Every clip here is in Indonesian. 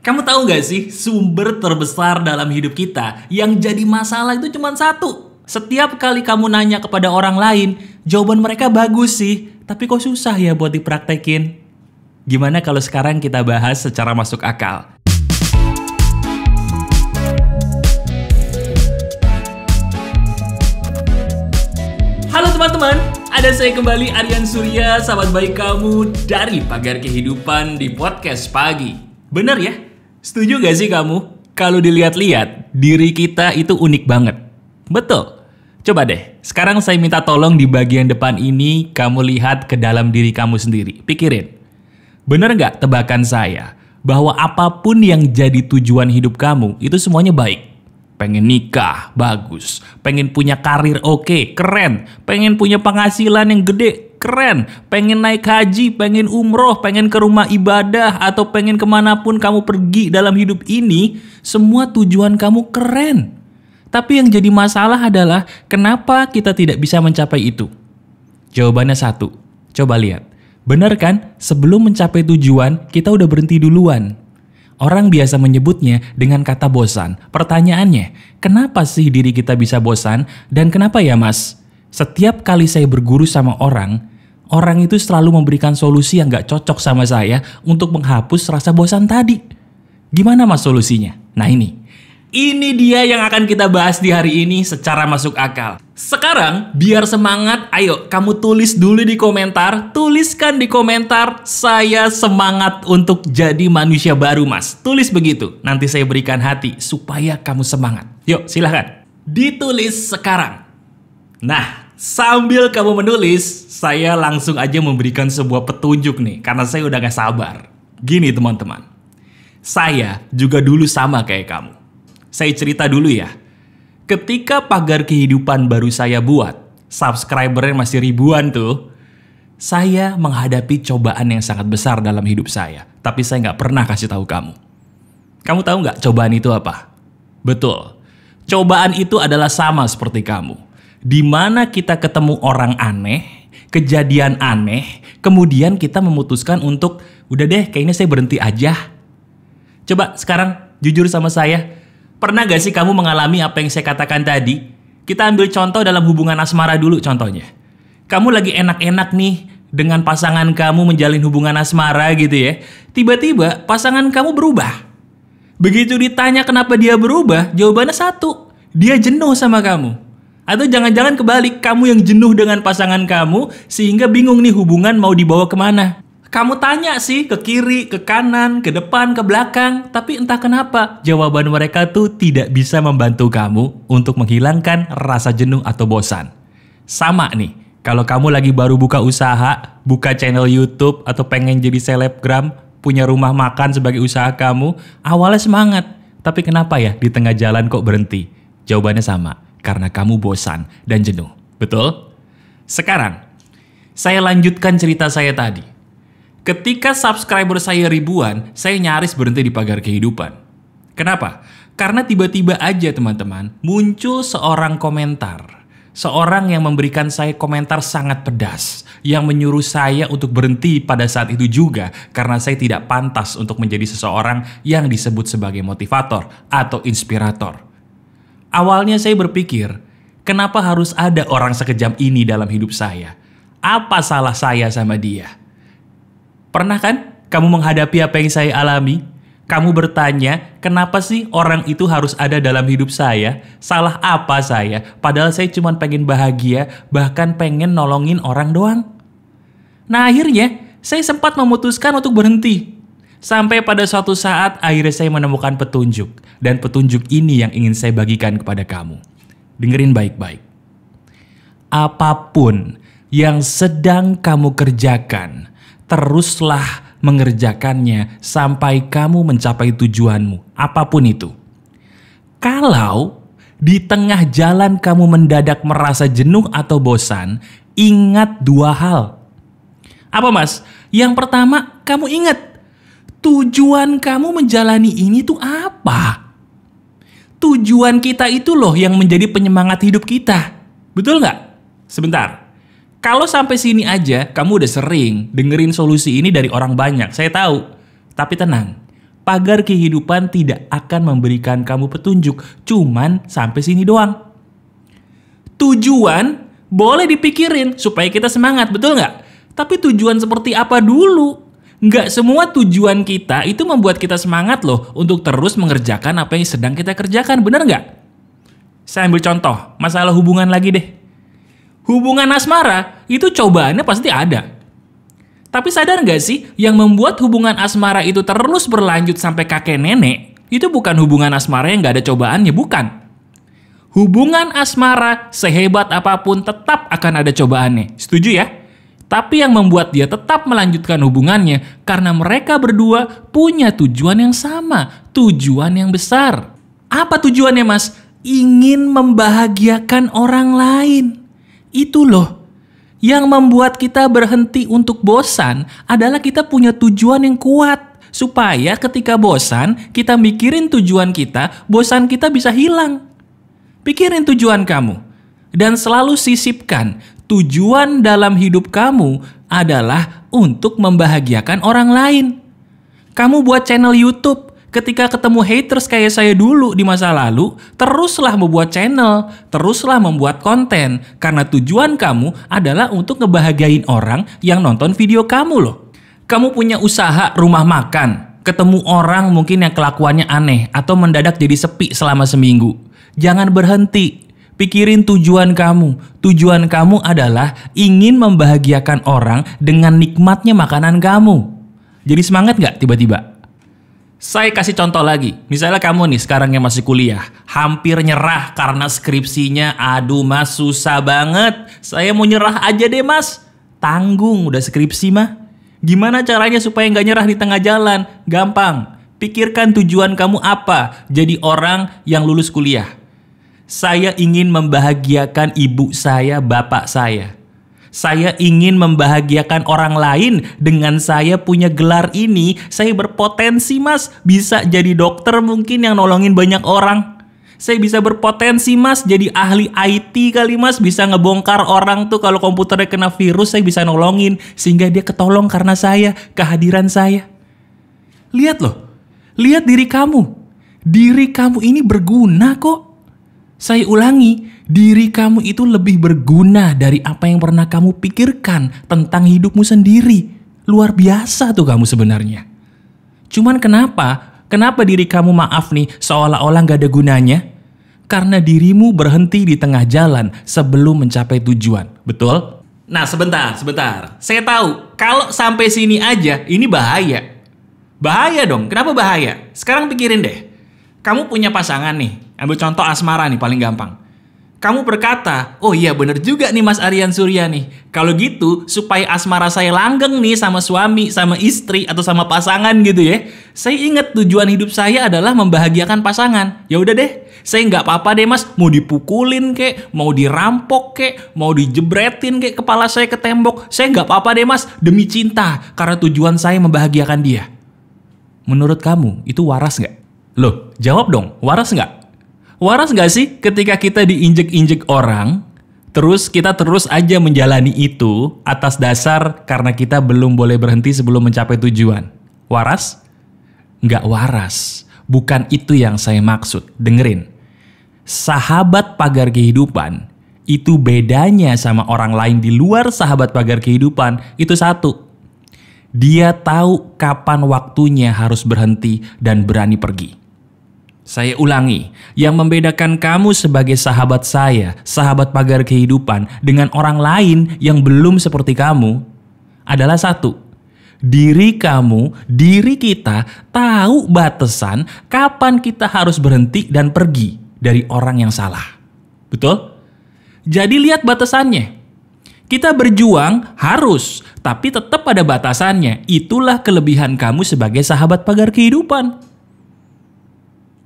Kamu tahu gak sih, sumber terbesar dalam hidup kita yang jadi masalah itu cuma satu. Setiap kali kamu nanya kepada orang lain, jawaban mereka bagus sih, tapi kok susah ya buat dipraktekin. Gimana kalau sekarang kita bahas secara masuk akal? Halo teman-teman, ada saya kembali Aryan Surya, sahabat baik kamu dari Pagar Kehidupan di Podcast Pagi. Bener ya? Setuju gak sih kamu? Kalau dilihat-lihat, diri kita itu unik banget. Betul? Coba deh, sekarang saya minta tolong di bagian depan ini, kamu lihat ke dalam diri kamu sendiri. Pikirin, bener gak tebakan saya bahwa apapun yang jadi tujuan hidup kamu, itu semuanya baik? Pengen nikah, bagus. Pengen punya karir oke, keren. Pengen punya penghasilan yang gede, keren. Pengen naik haji, pengen umroh, pengen ke rumah ibadah, atau pengen kemanapun kamu pergi dalam hidup ini, semua tujuan kamu keren. Tapi yang jadi masalah adalah, kenapa kita tidak bisa mencapai itu? Jawabannya satu, coba lihat. Benar kan? Sebelum mencapai tujuan, kita udah berhenti duluan. Orang biasa menyebutnya dengan kata bosan. Pertanyaannya, kenapa sih diri kita bisa bosan? Dan kenapa ya mas? Setiap kali saya berguru sama orang itu selalu memberikan solusi yang gak cocok sama saya untuk menghapus rasa bosan tadi. Gimana mas solusinya? Nah ini dia yang akan kita bahas di hari ini secara masuk akal. Sekarang, biar semangat, ayo kamu tulis dulu di komentar. Tuliskan di komentar, saya semangat untuk jadi manusia baru mas. Tulis begitu, nanti saya berikan hati supaya kamu semangat. Yuk, silahkan. Ditulis sekarang. Nah, sambil kamu menulis, saya langsung aja memberikan sebuah petunjuk nih. Karena saya udah gak sabar. Gini teman-teman, saya juga dulu sama kayak kamu. Saya cerita dulu ya. Ketika Pagar Kehidupan baru saya buat, subscribernya masih ribuan tuh, saya menghadapi cobaan yang sangat besar dalam hidup saya. Tapi saya nggak pernah kasih tahu kamu. Kamu tahu nggak cobaan itu apa? Betul. Cobaan itu adalah sama seperti kamu. Di mana kita ketemu orang aneh, kejadian aneh, kemudian kita memutuskan untuk, udah deh kayaknya saya berhenti aja. Coba sekarang jujur sama saya. Pernah gak sih kamu mengalami apa yang saya katakan tadi? Kita ambil contoh dalam hubungan asmara dulu contohnya. Kamu lagi enak-enak nih dengan pasangan kamu menjalin hubungan asmara gitu ya. Tiba-tiba pasangan kamu berubah. Begitu ditanya kenapa dia berubah, jawabannya satu. Dia jenuh sama kamu. Atau jangan-jangan kebalik, kamu yang jenuh dengan pasangan kamu sehingga bingung nih hubungan mau dibawa kemana. Kamu tanya sih ke kiri, ke kanan, ke depan, ke belakang. Tapi entah kenapa jawaban mereka tuh tidak bisa membantu kamu untuk menghilangkan rasa jenuh atau bosan. Sama nih, kalau kamu lagi baru buka usaha, buka channel YouTube, atau pengen jadi selebgram, punya rumah makan sebagai usaha kamu, awalnya semangat. Tapi kenapa ya di tengah jalan kok berhenti? Jawabannya sama, karena kamu bosan dan jenuh. Betul? Sekarang, saya lanjutkan cerita saya tadi. Ketika subscriber saya ribuan, saya nyaris berhenti di Pagar Kehidupan. Kenapa? Karena tiba-tiba aja teman-teman, muncul seorang komentar. Seorang yang memberikan saya komentar sangat pedas. Yang menyuruh saya untuk berhenti pada saat itu juga. Karena saya tidak pantas untuk menjadi seseorang yang disebut sebagai motivator atau inspirator. Awalnya saya berpikir, kenapa harus ada orang sekejam ini dalam hidup saya? Apa salah saya sama dia? Pernah kan kamu menghadapi apa yang saya alami? Kamu bertanya, kenapa sih orang itu harus ada dalam hidup saya? Salah apa saya? Padahal saya cuma pengen bahagia, bahkan pengen nolongin orang doang. Nah akhirnya, saya sempat memutuskan untuk berhenti. Sampai pada suatu saat, akhirnya saya menemukan petunjuk. Dan petunjuk ini yang ingin saya bagikan kepada kamu. Dengerin baik-baik. Apapun yang sedang kamu kerjakan, teruslah mengerjakannya sampai kamu mencapai tujuanmu, apapun itu. Kalau di tengah jalan kamu mendadak merasa jenuh atau bosan, ingat dua hal. Apa mas? Yang pertama, kamu ingat tujuan kamu menjalani ini tuh apa? Tujuan kita itu loh yang menjadi penyemangat hidup kita. Betul nggak? Sebentar. Kalau sampai sini aja, kamu udah sering dengerin solusi ini dari orang banyak, saya tahu. Tapi tenang, pagar kehidupan tidak akan memberikan kamu petunjuk. Cuman sampai sini doang. Tujuan boleh dipikirin supaya kita semangat, betul nggak? Tapi tujuan seperti apa dulu? Nggak semua tujuan kita itu membuat kita semangat loh untuk terus mengerjakan apa yang sedang kita kerjakan, bener nggak? Saya ambil contoh, masalah hubungan lagi deh. Hubungan asmara itu cobaannya pasti ada. Tapi sadar nggak sih, yang membuat hubungan asmara itu terus berlanjut sampai kakek nenek, itu bukan hubungan asmara yang nggak ada cobaannya, bukan. Hubungan asmara sehebat apapun tetap akan ada cobaannya, setuju ya? Tapi yang membuat dia tetap melanjutkan hubungannya karena mereka berdua punya tujuan yang sama, tujuan yang besar. Apa tujuannya, Mas? Ingin membahagiakan orang lain. Itu loh. Yang membuat kita berhenti untuk bosan adalah kita punya tujuan yang kuat. Supaya ketika bosan, kita mikirin tujuan kita, bosan kita bisa hilang. Pikirin tujuan kamu. Dan selalu sisipkan, tujuan dalam hidup kamu adalah untuk membahagiakan orang lain. Kamu buat channel YouTube, ketika ketemu haters kayak saya dulu di masa lalu, teruslah membuat channel, teruslah membuat konten, karena tujuan kamu adalah untuk ngebahagiain orang yang nonton video kamu loh. Kamu punya usaha rumah makan, ketemu orang mungkin yang kelakuannya aneh atau mendadak jadi sepi selama seminggu. Jangan berhenti. Pikirin tujuan kamu. Tujuan kamu adalah ingin membahagiakan orang dengan nikmatnya makanan kamu. Jadi semangat nggak tiba-tiba? Saya kasih contoh lagi. Misalnya kamu nih sekarang yang masih kuliah, hampir nyerah karena skripsinya, aduh mas susah banget. Saya mau nyerah aja deh mas. Tanggung udah skripsi mah. Gimana caranya supaya nggak nyerah di tengah jalan? Gampang. Pikirkan tujuan kamu apa. Jadi orang yang lulus kuliah. Saya ingin membahagiakan ibu saya, bapak saya. Saya ingin membahagiakan orang lain dengan saya punya gelar ini. Saya berpotensi mas, bisa jadi dokter mungkin yang nolongin banyak orang. Saya bisa berpotensi mas, jadi ahli IT kali mas. Bisa ngebongkar orang tuh kalau komputernya kena virus, saya bisa nolongin. Sehingga dia ketolong karena saya, kehadiran saya. Lihat loh, lihat diri kamu. Diri kamu ini berguna kok. Saya ulangi, diri kamu itu lebih berguna dari apa yang pernah kamu pikirkan tentang hidupmu sendiri. Luar biasa tuh kamu sebenarnya. Cuman kenapa diri kamu maaf nih seolah-olah gak ada gunanya? Karena dirimu berhenti di tengah jalan sebelum mencapai tujuan. Betul? Nah sebentar. Saya tahu kalau sampai sini aja ini bahaya. Bahaya dong, kenapa bahaya? Sekarang pikirin deh. Kamu punya pasangan nih. Ambil contoh asmara nih paling gampang. Kamu berkata, oh iya bener juga nih Mas Aryan Surya nih. Kalau gitu supaya asmara saya langgeng nih sama suami, sama istri, atau sama pasangan gitu ya. Saya ingat tujuan hidup saya adalah membahagiakan pasangan. Ya udah deh, saya nggak apa-apa deh Mas. Mau dipukulin kek, mau dirampok kek, mau dijebretin kek kepala saya ke tembok. Saya nggak apa-apa deh Mas, demi cinta. Karena tujuan saya membahagiakan dia. Menurut kamu itu waras nggak? Loh, jawab dong, waras nggak? Waras nggak sih ketika kita diinjek-injek orang, terus kita terus aja menjalani itu atas dasar karena kita belum boleh berhenti sebelum mencapai tujuan? Waras? Nggak waras. Bukan itu yang saya maksud. Dengerin. Sahabat pagar kehidupan, itu bedanya sama orang lain di luar sahabat pagar kehidupan, itu satu. Dia tahu kapan waktunya harus berhenti dan berani pergi. Saya ulangi, yang membedakan kamu sebagai sahabat saya, sahabat pagar kehidupan, dengan orang lain yang belum seperti kamu, adalah satu. Diri kamu, diri kita, tahu batasan kapan kita harus berhenti dan pergi dari orang yang salah. Betul? Jadi lihat batasannya. Kita berjuang harus, tapi tetap ada batasannya. Itulah kelebihan kamu sebagai sahabat pagar kehidupan.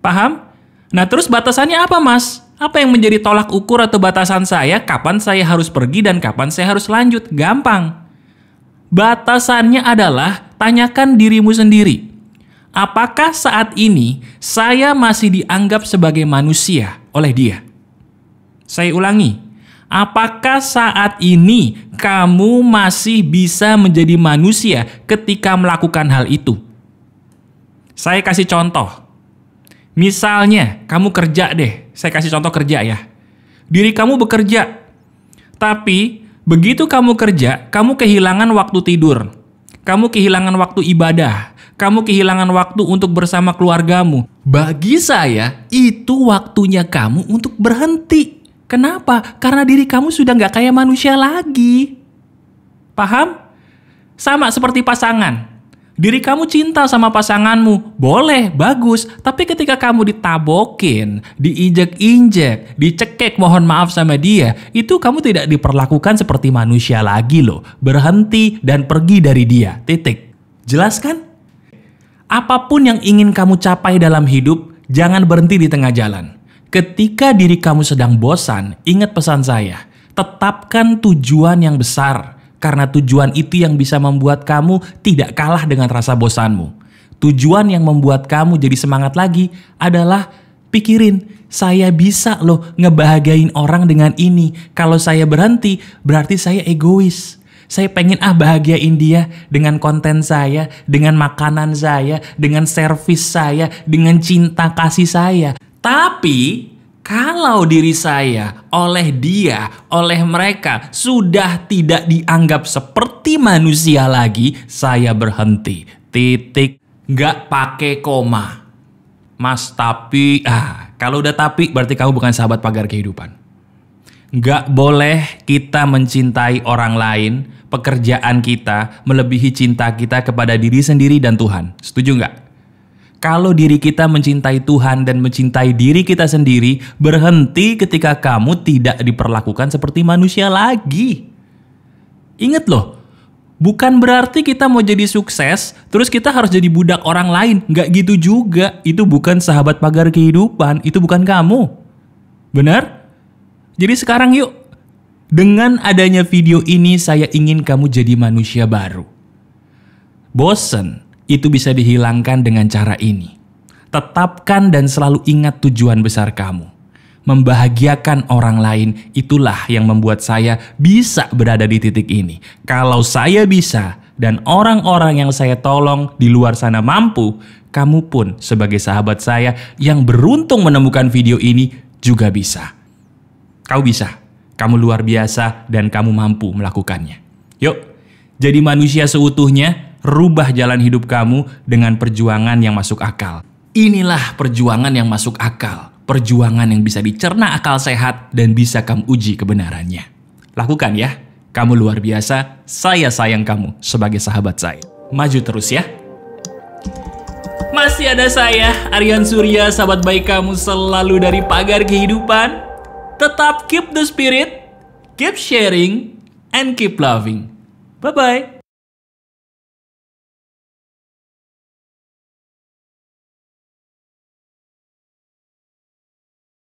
Paham? Nah terus batasannya apa mas? Apa yang menjadi tolak ukur atau batasan saya kapan saya harus pergi dan kapan saya harus lanjut? Gampang. Batasannya adalah tanyakan dirimu sendiri. Apakah saat ini saya masih dianggap sebagai manusia oleh dia? Saya ulangi. Apakah saat ini kamu masih bisa menjadi manusia ketika melakukan hal itu? Saya kasih contoh. Misalnya, kamu kerja deh. Saya kasih contoh kerja ya. Diri kamu bekerja. Tapi, begitu kamu kerja, kamu kehilangan waktu tidur. Kamu kehilangan waktu ibadah. Kamu kehilangan waktu untuk bersama keluargamu. Bagi saya, itu waktunya kamu untuk berhenti. Kenapa? Karena diri kamu sudah nggak kayak manusia lagi. Paham? Sama seperti pasangan. Diri kamu cinta sama pasanganmu, boleh, bagus. Tapi ketika kamu ditabokin, diinjek-injek, dicekek mohon maaf sama dia, itu kamu tidak diperlakukan seperti manusia lagi loh. Berhenti dan pergi dari dia, titik. Jelas kan? Apapun yang ingin kamu capai dalam hidup, jangan berhenti di tengah jalan. Ketika diri kamu sedang bosan, ingat pesan saya, tetapkan tujuan yang besar. Karena tujuan itu yang bisa membuat kamu tidak kalah dengan rasa bosanmu. Tujuan yang membuat kamu jadi semangat lagi adalah pikirin, saya bisa loh ngebahagiain orang dengan ini. Kalau saya berhenti, berarti saya egois. Saya pengen bahagiain dia dengan konten saya, dengan makanan saya, dengan servis saya, dengan cinta kasih saya. Tapi kalau diri saya oleh dia, oleh mereka sudah tidak dianggap seperti manusia lagi, saya berhenti. Titik. Nggak pakai koma. Mas, tapi... kalau udah tapi berarti kamu bukan sahabat pagar kehidupan. Nggak boleh kita mencintai orang lain, pekerjaan kita, melebihi cinta kita kepada diri sendiri dan Tuhan. Setuju nggak? Kalau diri kita mencintai Tuhan dan mencintai diri kita sendiri, berhenti ketika kamu tidak diperlakukan seperti manusia lagi. Ingat loh, bukan berarti kita mau jadi sukses, terus kita harus jadi budak orang lain. Nggak gitu juga. Itu bukan sahabat pagar kehidupan, itu bukan kamu. Benar? Jadi sekarang yuk, dengan adanya video ini saya ingin kamu jadi manusia baru. Bosen itu bisa dihilangkan dengan cara ini. Tetapkan dan selalu ingat tujuan besar kamu. Membahagiakan orang lain, itulah yang membuat saya bisa berada di titik ini. Kalau saya bisa dan orang-orang yang saya tolong di luar sana mampu, kamu pun sebagai sahabat saya yang beruntung menemukan video ini juga bisa. Kau bisa, kamu luar biasa dan kamu mampu melakukannya. Yuk, jadi manusia seutuhnya. Rubah jalan hidup kamu dengan perjuangan yang masuk akal. Inilah perjuangan yang masuk akal. Perjuangan yang bisa dicerna akal sehat dan bisa kamu uji kebenarannya. Lakukan ya. Kamu luar biasa. Saya sayang kamu sebagai sahabat saya. Maju terus ya. Masih ada saya, Aryan Surya, sahabat baik kamu selalu dari pagar kehidupan. Tetap keep the spirit, keep sharing, and keep loving. Bye-bye.